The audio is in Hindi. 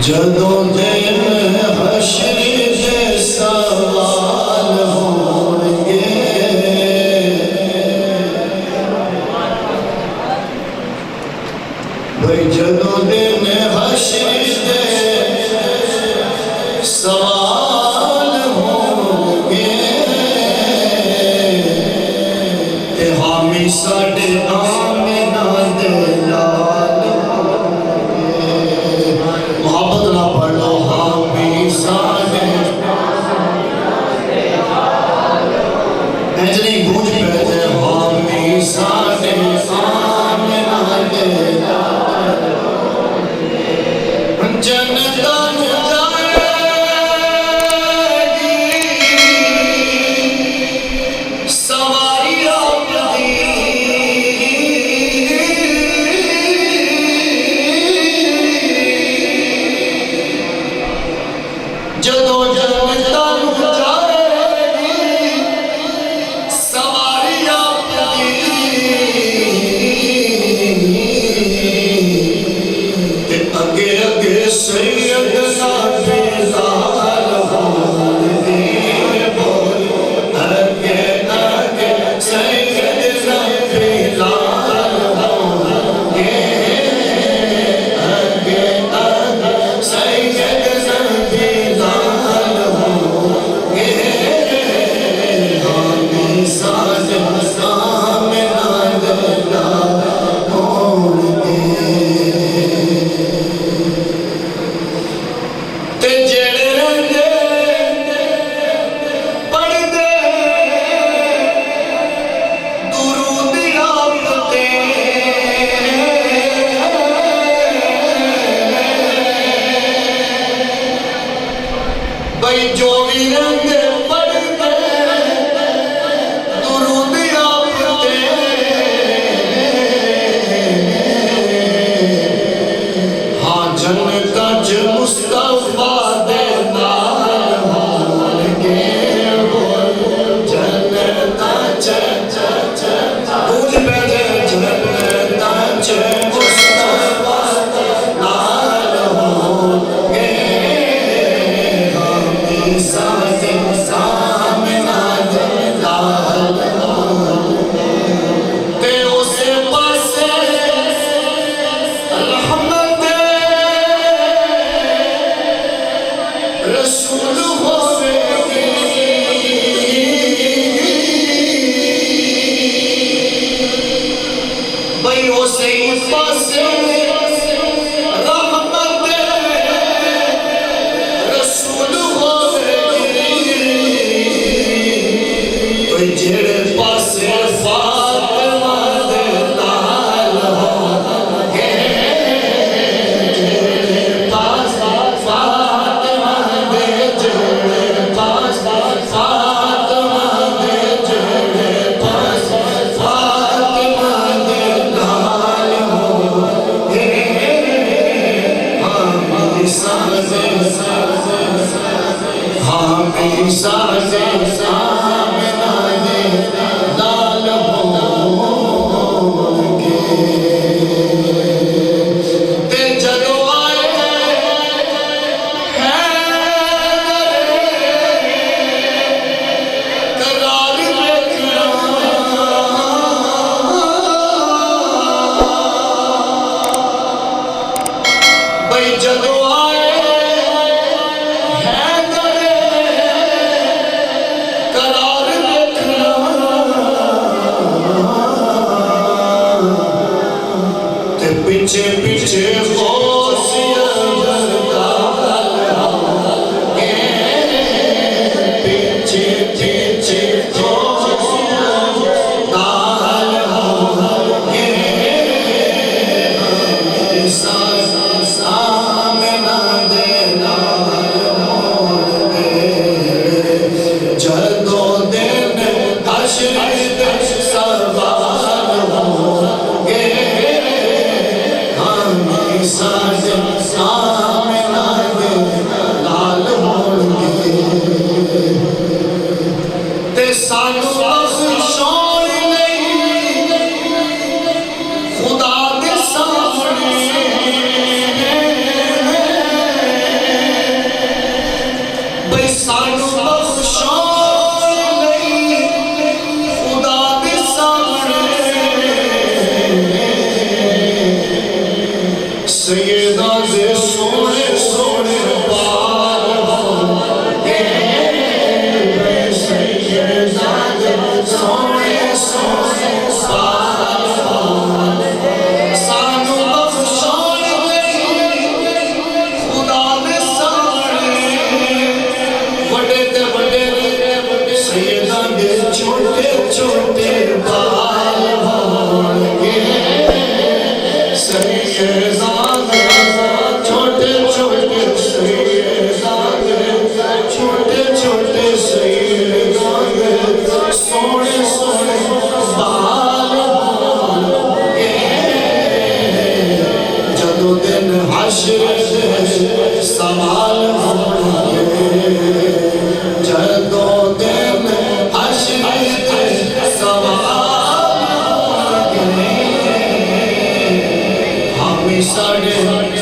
जदों दिन हश्र दे सवाल होंगे, भाई जदों दिन हश्र दे सवाल होंगे, ते हामी साडे आमिना दे लाल मोहब्बत ना पढ़ लो। हामी साडे ऐजनी गूंज पे हामी साडे आमिना दे लाल जनता सैयदा दे सोने सोने बाल होंगे सैयदा दे सोने सोने बाल होंगे सानू बख्शोगे खुदा दे सामने बड़े ते बड़े सैयदा दे छोटे छोटे बाल होंगे सैयदा छोटे छोटे सैयदा छोटे छोटे सैयदा सोने सोने बाल होंगे जदों दिन हश्र दे सवाल होंगे जदों दिन हश्र दे सवाल होंगे हम साढ़े